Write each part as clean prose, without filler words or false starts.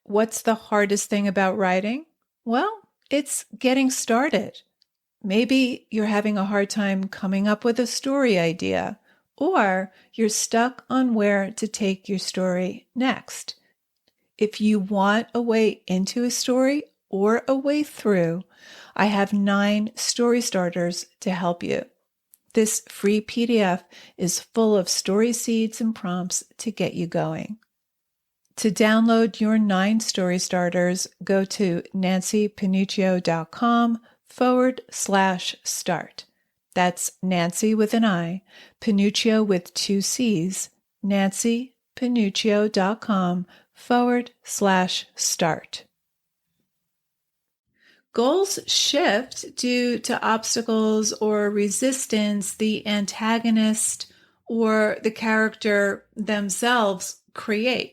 What's the hardest thing about writing? Well, it's getting started. Maybe you're having a hard time coming up with a story idea, or you're stuck on where to take your story next. If you want a way into a story or a way through, I have 9 story starters to help you. This free PDF is full of story seeds and prompts to get you going. To download your 9 story starters, go to nancypanuccio.com/start. That's Nancy with an I, Panuccio with 2 C's, nancypanuccio.com/start. Goals shift due to obstacles or resistance the antagonist or the character themselves create.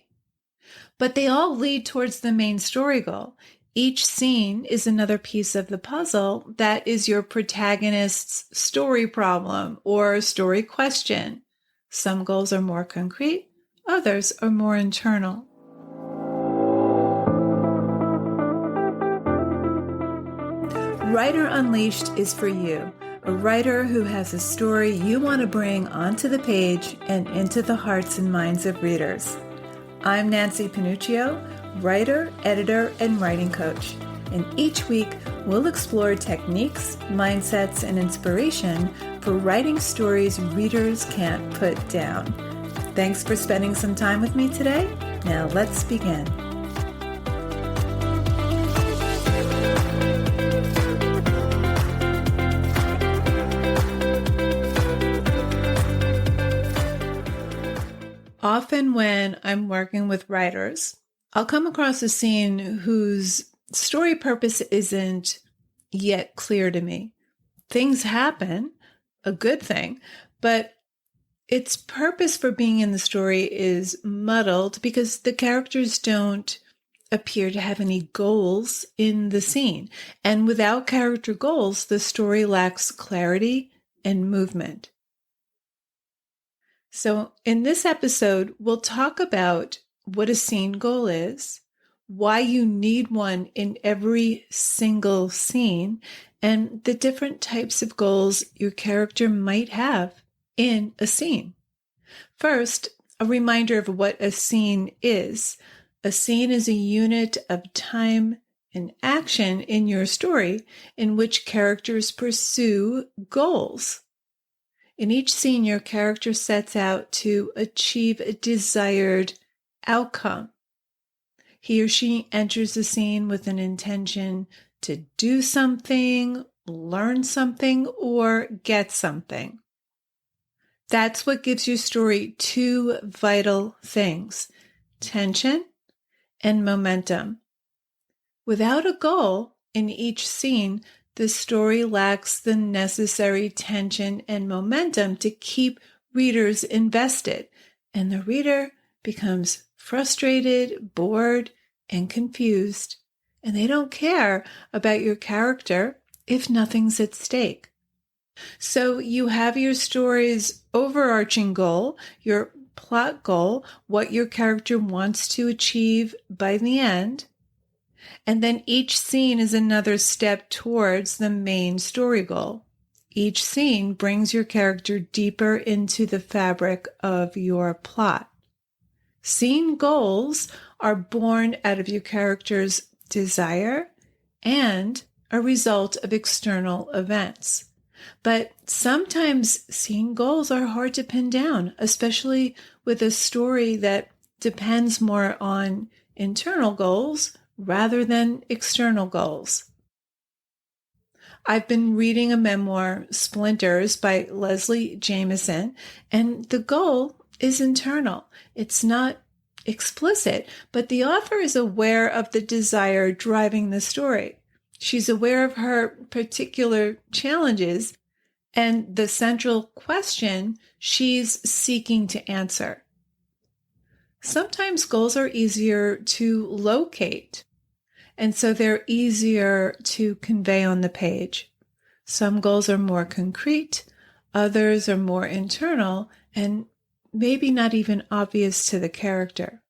But they all lead towards the main story goal. Each scene is another piece of the puzzle that is your protagonist's story problem or story question. Some goals are more concrete, others are more internal. Writer Unleashed is for you, a writer who has a story you want to bring onto the page and into the hearts and minds of readers. I'm Nancy Panuccio, writer, editor, and writing coach. And each week, we'll explore techniques, mindsets, and inspiration for writing stories readers can't put down. Thanks for spending some time with me today. Now let's begin. Often when I'm working with writers, I'll come across a scene whose story purpose isn't yet clear to me. Things happen, a good thing, but its purpose for being in the story is muddled because the characters don't appear to have any goals in the scene. And without character goals, the story lacks clarity and movement. So in this episode, we'll talk about what a scene goal is, why you need one in every single scene, and the different types of goals your character might have in a scene. First, a reminder of what a scene is. A scene is a unit of time and action in your story in which characters pursue goals. In each scene, your character sets out to achieve a desired outcome. He or she enters the scene with an intention to do something, learn something, or get something. That's what gives your story 2 vital things: tension and momentum. Without a goal in each scene, the story lacks the necessary tension and momentum to keep readers invested, and the reader becomes frustrated, bored, and confused, and they don't care about your character if nothing's at stake. So you have your story's overarching goal, your plot goal, what your character wants to achieve by the end. And then each scene is another step towards the main story goal. Each scene brings your character deeper into the fabric of your plot. Scene goals are born out of your character's desire and a result of external events. But sometimes scene goals are hard to pin down, especially with a story that depends more on internal goals rather than external goals. I've been reading a memoir, Splinters, by Leslie Jamison, and the goal is internal. It's not explicit, but the author is aware of the desire driving the story. She's aware of her particular challenges and the central question she's seeking to answer. Sometimes goals are easier to locate, and so they're easier to convey on the page. Some goals are more concrete, others are more internal, and maybe not even obvious to the character.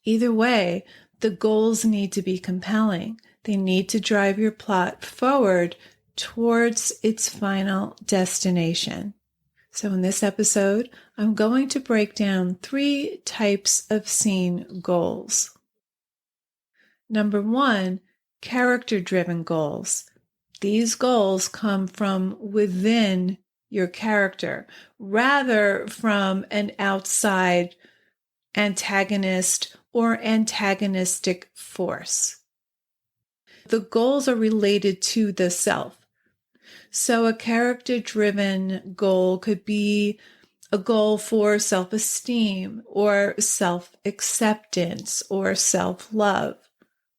Either way, The goals need to be compelling. They need to drive your plot forward towards its final destination. So in this episode, I'm going to break down 3 types of scene goals. Number 1, character-driven goals. These goals come from within your character rather from an outside antagonist or antagonistic force. The goals are related to the self. So a character-driven goal could be a goal for self-esteem or self-acceptance or self-love.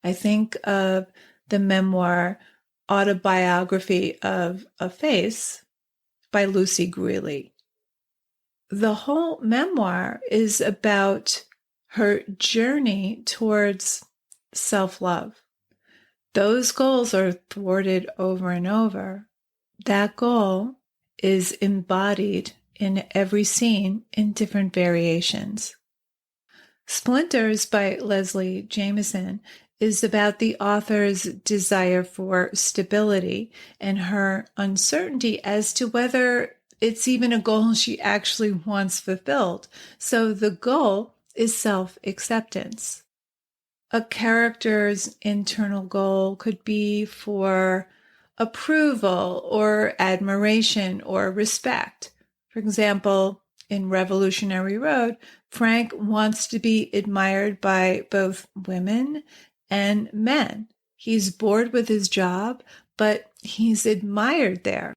I think of the memoir Autobiography of a Face by Lucy Greeley. The whole memoir is about her journey towards self-love. Those goals are thwarted over and over. That goal is embodied in every scene in different variations. Splinters by Leslie Jamison is about the author's desire for stability and her uncertainty as to whether it's even a goal she actually wants fulfilled. So the goal is self-acceptance. A character's internal goal could be for approval or admiration or respect. For example, in Revolutionary Road, Frank wants to be admired by both women and men. He's bored with his job, but he's admired there.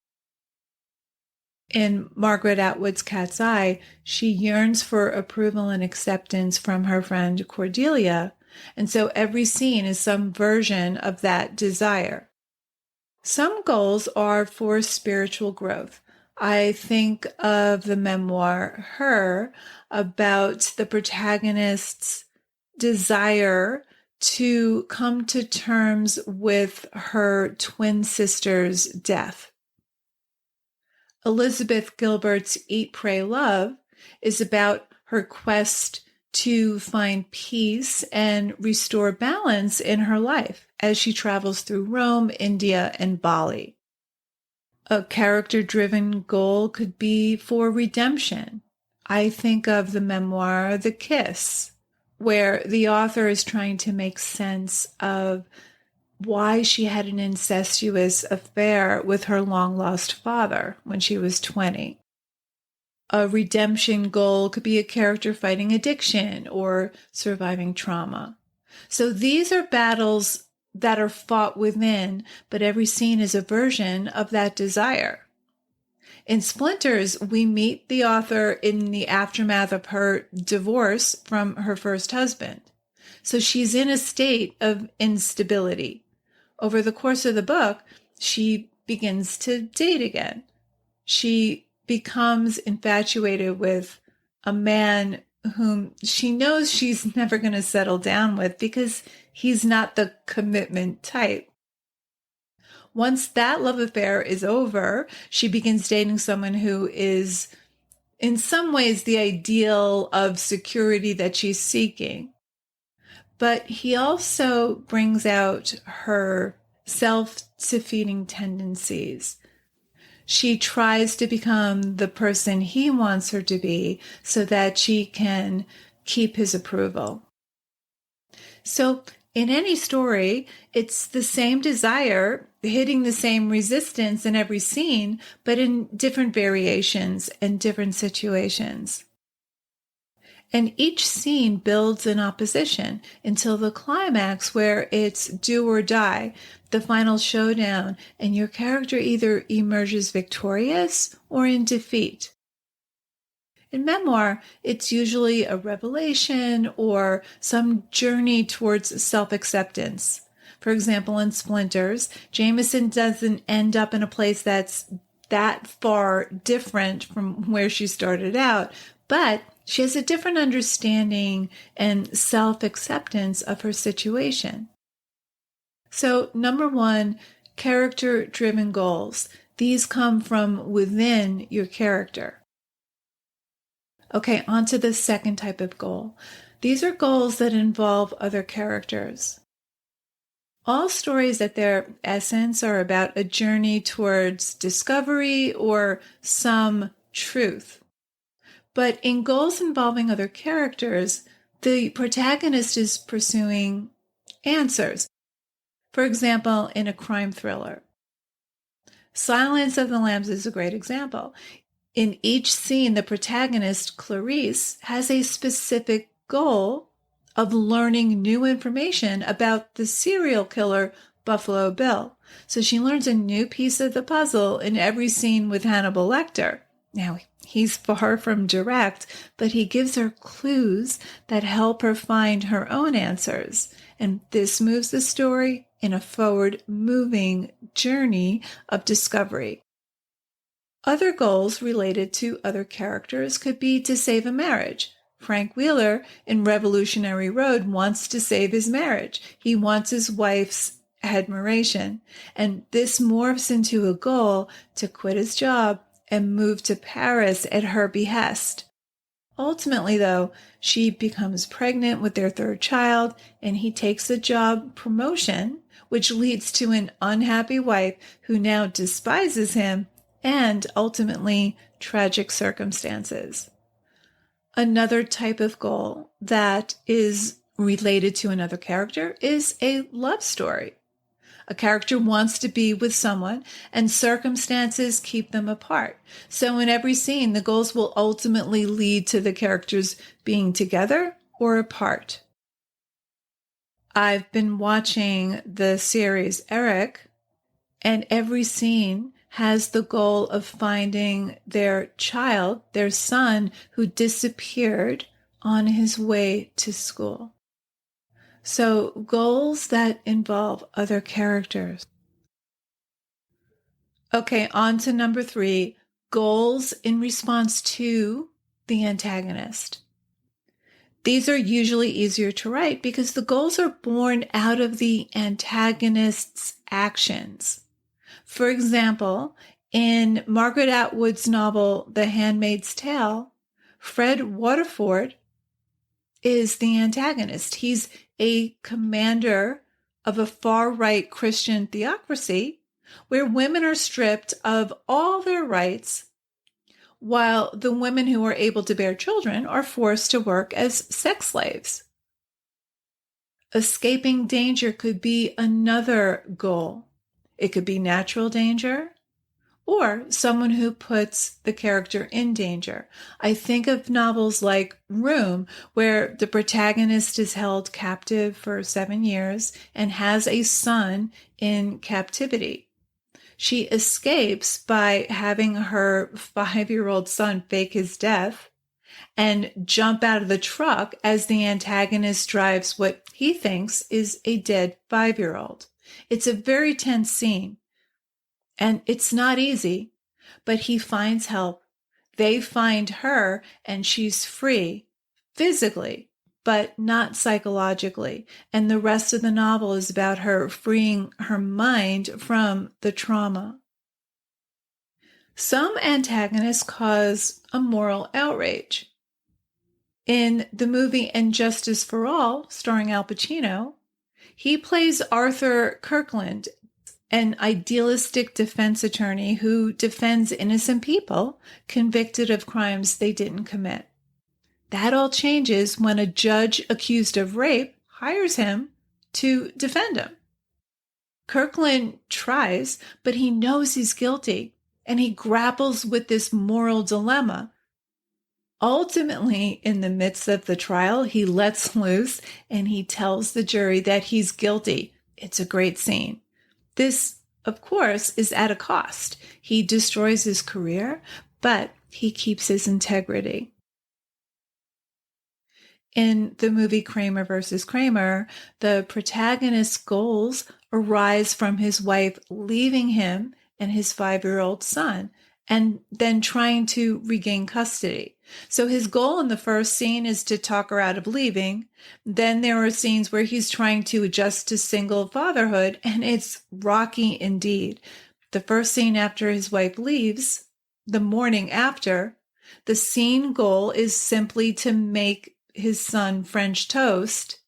In Margaret Atwood's Cat's Eye, she yearns for approval and acceptance from her friend Cordelia, and so every scene is some version of that desire. Some goals are for spiritual growth. I think of the memoir Her, about the protagonist's desire to come to terms with her twin sister's death. Elizabeth Gilbert's Eat, Pray, Love is about her quest to find peace and restore balance in her life as she travels through Rome, India, and Bali. A character-driven goal could be for redemption. I think of the memoir The Kiss, where the author is trying to make sense of why she had an incestuous affair with her long-lost father when she was 20. A redemption goal could be a character fighting addiction or surviving trauma. So these are battles that are fought within, but every scene is a version of that desire. In Splinters, we meet the author in the aftermath of her divorce from her first husband. So she's in a state of instability. Over the course of the book, she begins to date again. She becomes infatuated with a man whom she knows she's never going to settle down with because he's not the commitment type. Once that love affair is over, she begins dating someone who is in some ways the ideal of security that she's seeking. But he also brings out her self-defeating tendencies. She tries to become the person he wants her to be so that she can keep his approval. So in any story, it's the same desire hitting the same resistance in every scene, but in different variations and different situations. And each scene builds an opposition until the climax where it's do or die, the final showdown, and your character either emerges victorious or in defeat. In memoir, it's usually a revelation or some journey towards self-acceptance. For example, in Splinters, Jamison doesn't end up in a place that's that far different from where she started out, but she has a different understanding and self-acceptance of her situation. So, number 1, character-driven goals. These come from within your character. Okay, on to the second type of goal. These are goals that involve other characters. All stories at their essence are about a journey towards discovery or some truth. But in goals involving other characters, the protagonist is pursuing answers. For example, in a crime thriller. Silence of the Lambs is a great example. In each scene, the protagonist, Clarice, has a specific goal of learning new information about the serial killer, Buffalo Bill. So she learns a new piece of the puzzle in every scene with Hannibal Lecter. Now, he's far from direct, but he gives her clues that help her find her own answers. And this moves the story in a forward-moving journey of discovery. Other goals related to other characters could be to save a marriage. Frank Wheeler in Revolutionary Road wants to save his marriage. He wants his wife's admiration. And this morphs into a goal to quit his job and move to Paris at her behest. Ultimately, though, she becomes pregnant with their third child, and he takes a job promotion, which leads to an unhappy wife who now despises him, and ultimately tragic circumstances. Another type of goal that is related to another character is a love story. A character wants to be with someone, and circumstances keep them apart. So in every scene, the goals will ultimately lead to the characters being together or apart. I've been watching the series Eric, and every scene has the goal of finding their child, their son, who disappeared on his way to school. So goals that involve other characters. Okay, on to number 3, goals in response to the antagonist. These are usually easier to write because the goals are born out of the antagonist's actions. For example, in Margaret Atwood's novel, The Handmaid's Tale, Fred Waterford is the antagonist. He's a commander of a far-right Christian theocracy where women are stripped of all their rights, while the women who are able to bear children are forced to work as sex slaves. Escaping danger could be another goal. It could be natural danger or someone who puts the character in danger. I think of novels like Room, where the protagonist is held captive for 7 years and has a son in captivity. She escapes by having her 5-year-old son fake his death and jump out of the truck as the antagonist drives what he thinks is a dead 5-year-old. It's a very tense scene, and it's not easy, but he finds help. They find her, and she's free physically, but not psychologically. And the rest of the novel is about her freeing her mind from the trauma. Some antagonists cause a moral outrage. In the movie And Justice for All, starring Al Pacino, he plays Arthur Kirkland, an idealistic defense attorney who defends innocent people convicted of crimes they didn't commit. That all changes when a judge accused of rape hires him to defend him. Kirkland tries, but he knows he's guilty, and he grapples with this moral dilemma. Ultimately, in the midst of the trial, he lets loose and he tells the jury that he's guilty. It's a great scene. This, of course, is at a cost. He destroys his career, but he keeps his integrity. In the movie Kramer versus Kramer, the protagonist's goals arise from his wife leaving him and his 5-year-old son, and then trying to regain custody. So his goal in the first scene is to talk her out of leaving. Then there are scenes where he's trying to adjust to single fatherhood, and it's rocky indeed. The first scene after his wife leaves, the morning after, the scene goal is simply to make his son French toast,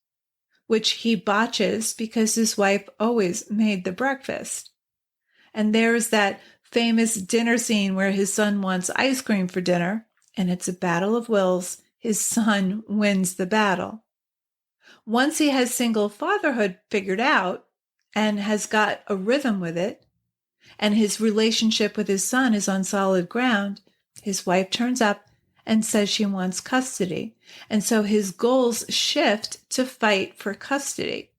which he botches because his wife always made the breakfast. And there's that famous dinner scene where his son wants ice cream for dinner, and it's a battle of wills. His son wins the battle. Once he has single fatherhood figured out and has got a rhythm with it, and his relationship with his son is on solid ground, his wife turns up and says she wants custody. And so his goals shift to fight for custody.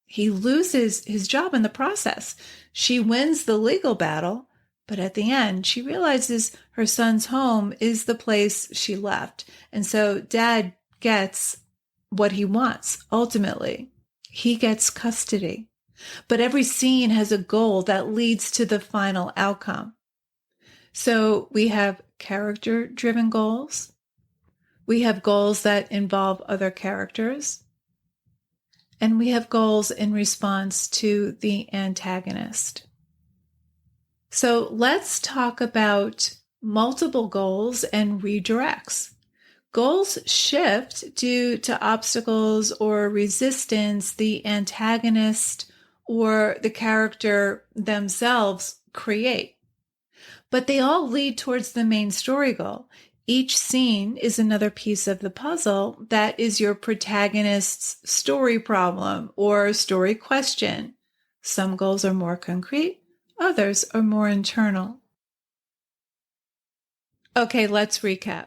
He loses his job in the process. She wins the legal battle, but at the end, she realizes her son's home is the place she left. And so dad gets what he wants. Ultimately, he gets custody. But every scene has a goal that leads to the final outcome. So we have character-driven goals. We have goals that involve other characters. And we have goals in response to the antagonist. So let's talk about multiple goals and redirects. Goals shift due to obstacles or resistance the antagonist or the character themselves create. But they all lead towards the main story goal. Each scene is another piece of the puzzle that is your protagonist's story problem or story question. Some goals are more concrete, others are more internal. Okay, let's recap.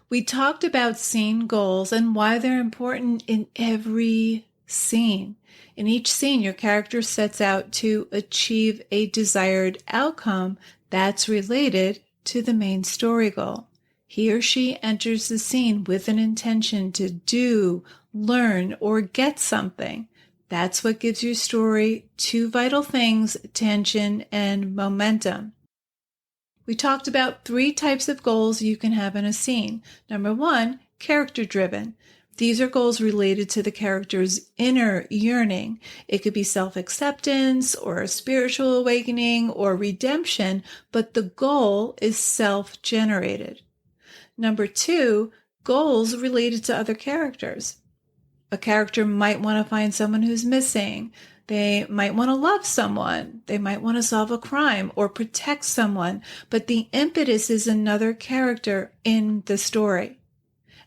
We talked about scene goals and why they're important in every scene. In each scene, your character sets out to achieve a desired outcome that's related to the main story goal. He or she enters the scene with an intention to do, learn, or get something. That's what gives your story two vital things: tension and momentum. We talked about 3 types of goals you can have in a scene. Number 1, character-driven. These are goals related to the character's inner yearning. It could be self-acceptance or a spiritual awakening or redemption, but the goal is self-generated. Number 2, goals related to other characters. A character might want to find someone who's missing. They might want to love someone. They might want to solve a crime or protect someone, but the impetus is another character in the story.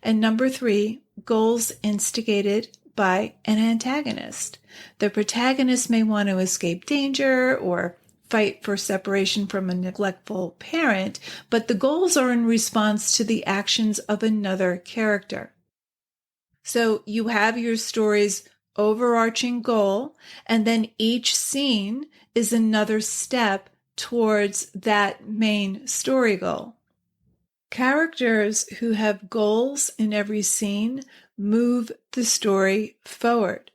And number 3, goals instigated by an antagonist. The protagonist may want to escape danger or fight for separation from a neglectful parent, but the goals are in response to the actions of another character. So you have your story's overarching goal, and then each scene is another step towards that main story goal. Characters who have goals in every scene move the story forward.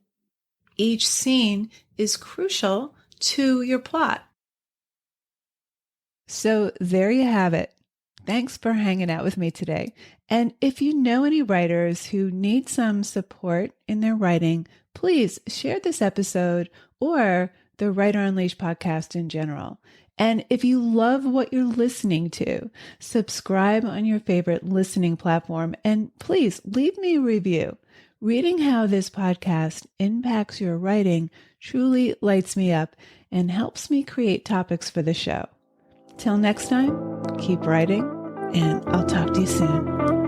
Each scene is crucial to your plot. So there you have it. Thanks for hanging out with me today. And if you know any writers who need some support in their writing, please share this episode or the Writer Unleashed podcast in general. And if you love what you're listening to, subscribe on your favorite listening platform and please leave me a review. Reading how this podcast impacts your writing truly lights me up and helps me create topics for the show. Till next time, keep writing, and I'll talk to you soon.